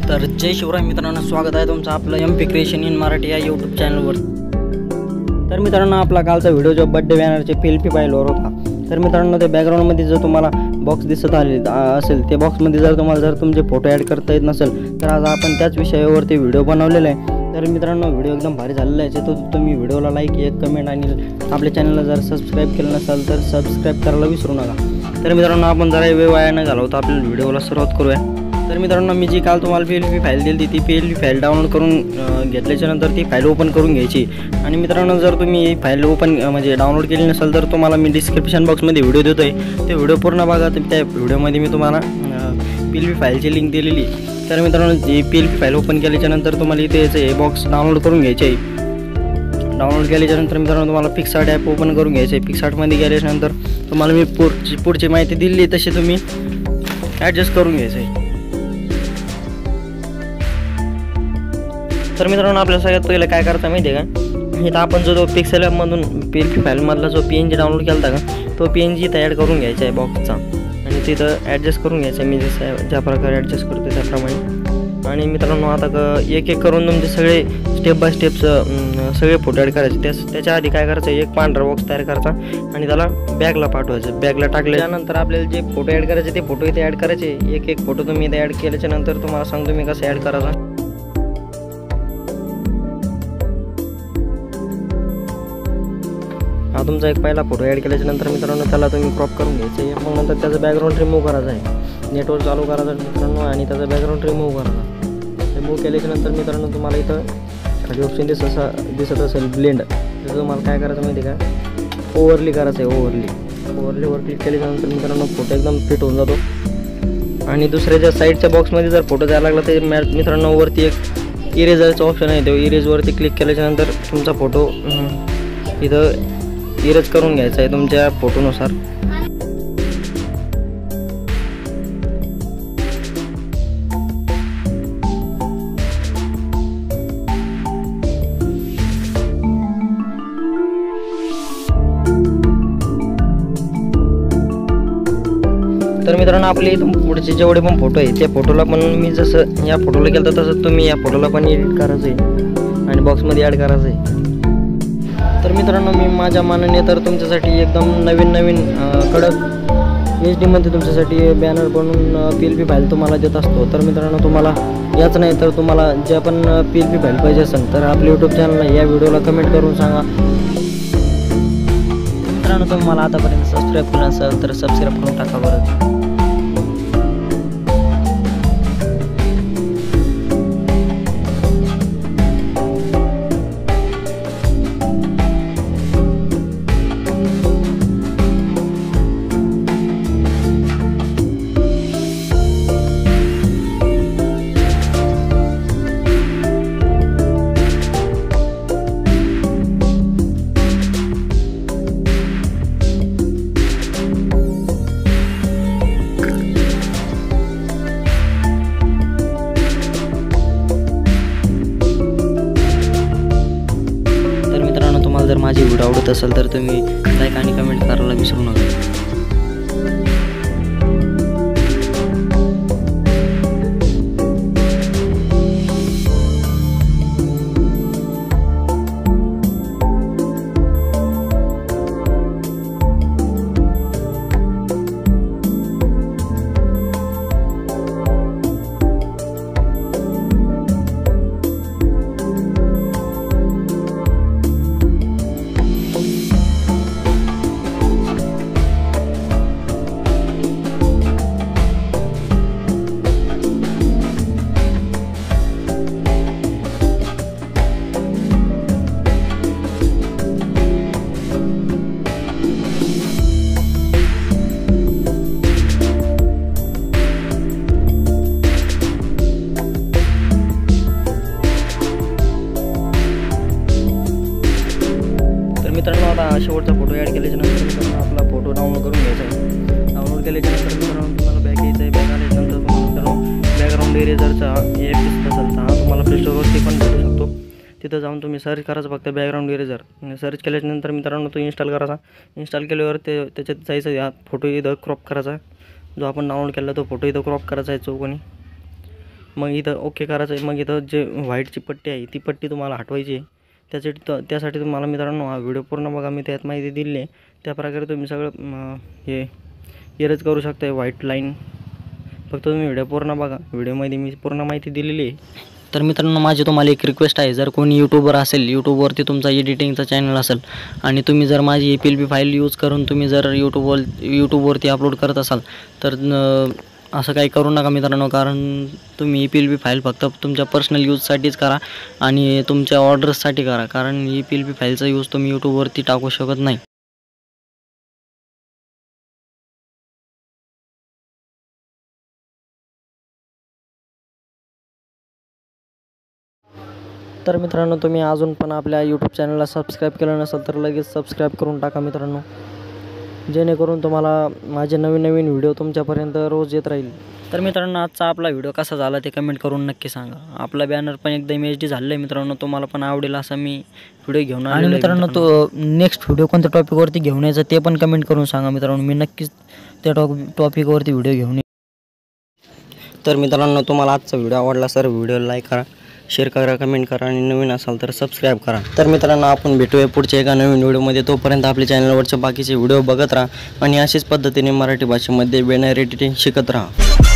तर जय शिवराय मित्रांनो, स्वागत आहे तुमचं आपलं MP क्रिएशन इन मराठी या यूट्यूब चॅनलवर। तर मित्रांनो, आपला कालचा व्हिडिओ जो बर्थडे बॅनरचे PLP फाईलवर होता। तर मित्रांनो, ते बॅकग्राऊंडमध्ये जो तुम्हाला बॉक्स दिसत असेल, ते बॉक्समध्ये जर तुम्हाला तुमचे फोटो ॲड करता येत नसेल, तर आज आपण त्याच विषयावरती व्हिडिओ बनवलेला आहे। तर मित्रांनो, व्हिडिओ एकदम भारी झालेला आहे। तो तुम्ही व्हिडिओला लाईक, एक कमेंट आणि आपल्या चॅनलला जर सबस्क्राईब केलं नसेल तर सबस्क्राईब करायला विसरू नका। तर मित्रांनो, आपण जरा वेळ वाया न घालवता आपल्या व्हिडिओला सुरुवात करूया। तर मित्रांनो, मी जी काल तुम्हाला PLP फाईल दिली ती PLP फाईल डाउनलोड करून घेतल्याच्यानंतर ती फाईल ओपन करून घ्यायची। आणि मित्रांनो, जर तुम्ही ही फाईल ओपन म्हणजे डाउनलोड केली नसेल तर तुम्हाला मी डिस्क्रिप्शन बॉक्समध्ये व्हिडिओ देतो आहे, ते व्हिडिओ पूर्ण बघा। त्या व्हिडिओमध्ये मी तुम्हाला PLP फाईलची लिंक दिलेली। तर मित्रांनो, जी PLP फाईल ओपन केल्याच्यानंतर तुम्हाला इथे याचं हे बॉक्स डाउनलोड करून घ्यायचे आहे। डाउनलोड केल्याच्यानंतर मित्रांनो, तुम्हाला पिक्सआर्ट ॲप ओपन करून घ्यायचं आहे। पिक्सआर्टमध्ये गेल्याच्यानंतर तुम्हाला मी पुढची माहिती दिली तशी तुम्ही ॲडजस्ट करून घ्यायचं आहे। तर मित्रांनो, आपल्याला सगळ्यात पहिलं काय करायचं माहिती आहे का, इथं आपण जो पिक्सेल ॲपमधून PLP फाईलमधला जो PNG डाउनलोड केला होता का, तो PNG इथं ॲड करून घ्यायचा आहे बॉक्सचा आणि तिथं ॲडजस्ट करून घ्यायचं आहे। मी जसं ज्या प्रकारे ॲडजस्ट करतो त्याप्रमाणे। आणि मित्रांनो, आता एक एक करून तुमचे सगळे स्टेप बाय स्टेप्स सगळे फोटो ॲड करायचे। त्याच्या आधी काय करायचं, एक पांढरा बॉक्स तयार करायचा आणि त्याला बॅगला पाठवायचं। बॅगला टाकल्यानंतर आपल्याला जे फोटो ॲड करायचे ते फोटो इथे ॲड करायचे। एक एक फोटो तुम्ही इथे ॲड केल्याच्यानंतर तुम्हाला सांगतो मी कसं ॲड करायचा। हा तुमचा एक पहिला फोटो ॲड केल्याच्यानंतर मित्रांनो, त्याला तुम्ही क्रॉप करून घ्यायचं आहे। मग नंतर त्याचं बॅकग्राऊंड रिमूव्ह करायचं आहे। नेटवर्क चालू करायचं मित्रांनो आणि त्याचं बॅकग्राऊंड रिमूव्ह करायचा। रिमूव्ह केल्याच्यानंतर मित्रांनो, तुम्हाला इथं खाली ऑप्शन दिसत असेल ब्लेंड, तर तुम्हाला काय करायचं माहिती आहे का, ओव्हरली करायचं आहे। ओव्हरलीवर क्लिक केल्याच्यानंतर मित्रांनो, फोटो एकदम फिट होऊन जातो। आणि दुसऱ्याच्या साईडच्या बॉक्समध्ये जर फोटो द्यायला लागला तर मित्रांनो, वरती एक इरेजरचा ऑप्शन आहे, तो इरेजवरती क्लिक केल्याच्यानंतर तुमचा फोटो इथं इरेज करून घ्यायचा आहे तुमच्या फोटोनुसार। तर मित्रांनो, आपले पुढचे जेवढे पण फोटो आहे त्या फोटोला पण मी जसं या फोटोला केलं तसं तुम्ही या फोटोला पण एडिट करायचं आहे आणि बॉक्समध्ये ॲड करायचं आहे। तर मित्रांनो, मी माझ्या मानाने तर तुमच्यासाठी एकदम नवीन कडक HD मध्ये तुमच्यासाठी बॅनर बनवून PLP फाईल तुम्हाला देत असतो। तर मित्रांनो, तुम्हाला याच नाही तर तुम्हाला ज्या पण PLP फाईल पाहिजे असेल तर आपल्या यूट्यूब चॅनलला या व्हिडिओला कमेंट करून सांगा। मित्रांनो, तुम्हाला आतापर्यंत सबस्क्राईब केलं असेल तर सबस्क्राईब करून टाका बरं। जर माझी व्हिडिओ आवडत असेल तर तुम्ही लाईक आणि कमेंट करायला विसरू नका। मित्रांनो, आता शेवटचा फोटो ॲड केल्याच्यानंतर मित्रांनो आपला फोटो डाउनलोड करून घ्यायचा आहे। डाउनलोड केल्याच्यानंतर मित्रांनो तुम्हाला बॅक यायचं आहे। बॅक आल्याच्यानंतर तुम्हाला मित्रांनो बॅकग्राऊंड इरेजरचा ॲप दिसत असेल तर हा तुम्हाला प्ले स्टोरवरती पण भेटू शकतो। तिथं जाऊन तुम्ही सर्च करायचं फक्त बॅकग्राऊंड इरेजर। सर्च केल्यानंतर मित्रांनो तो इन्स्टॉल करायचा। इन्स्टॉल केल्यावर त्याच्यात जायचं, या फोटो इथं क्रॉप करायचा, जो आपण डाउनलोड केला तो फोटो इथं क्रॉप करायचा आहे चौकोनी। मग इथं ओके करायचं आहे. मग इथं जे व्हाईटची पट्टी आहे ती पट्टी तुम्हाला हटवायची आहे. त्यासाठी तुम्हाला मित्रांनो हा व्हिडिओ पूर्ण बघा, मी त्यात माहिती दिली आहे. त्याप्रकारे तुम्ही सगळं हे इरेज करू शकता व्हाईट लाईन. फक्त तुम्ही व्हिडिओ पूर्ण बघा, व्हिडिओमध्ये मी पूर्ण माहिती दिलेली आहे. तर मित्रांनो माझी तुम्हाला एक रिक्वेस्ट आहे, जर कोणी यूट्यूबर असेल, यूट्यूबवरती तुमचा एडिटिंगचा चॅनल असेल आणि तुम्ही जर माझी PLP फाईल यूज करून तुम्ही जर यूट्यूबवरती अपलोड करत असाल तर असं काही करू नका मित्रांनो. कारण तुम्ही PLP फाईल फक्त तुमच्या पर्सनल यूजसाठीच करा आणि तुमच्या ऑर्डर्ससाठी करा. कारण PLP फाईलचा यूज तुम्ही यूट्यूबवरती टाकू शकत नाही. तर मित्रांनो तुम्ही अजून पण आपल्या यूट्यूब चॅनलला सबस्क्राईब केलं नसेल तर लगेच सबस्क्राईब करून टाका मित्रांनो, जेणेकरून तुम्हाला माझे नवीन व्हिडिओ तुमच्यापर्यंत रोज येत राहील. तर मित्रांनो आजचा आपला व्हिडिओ कसा झाला ते कमेंट करून नक्की सांगा. आपला बॅनर पण एकदम HD झालेला आहे मित्रांनो, तुम्हाला पण आवडेल असा मी व्हिडिओ घेऊन आलो. आणि मित्रांनो तो नेक्स्ट व्हिडिओ कोणत्या टॉपिकवरती घेऊन यायचा ते पण कमेंट करून सांगा मित्रांनो, मी नक्कीच त्या टॉपिकवरती व्हिडिओ घेऊन येईन. तर मित्रांनो तुम्हाला आजचा व्हिडिओ आवडला तर व्हिडिओ लाईक करा, शेअर करा, कमेंट करा आणि नवीन असाल तर सबस्क्राईब करा. तर मित्रांनो आपण भेटूया पुढच्या एका नवीन व्हिडिओमध्ये. तोपर्यंत आपल्या चॅनलवरचे बाकीचे व्हिडिओ बघत राहा आणि अशाच पद्धतीने मराठी भाषेमध्ये बॅनर एडिटिंग शिकत राहा.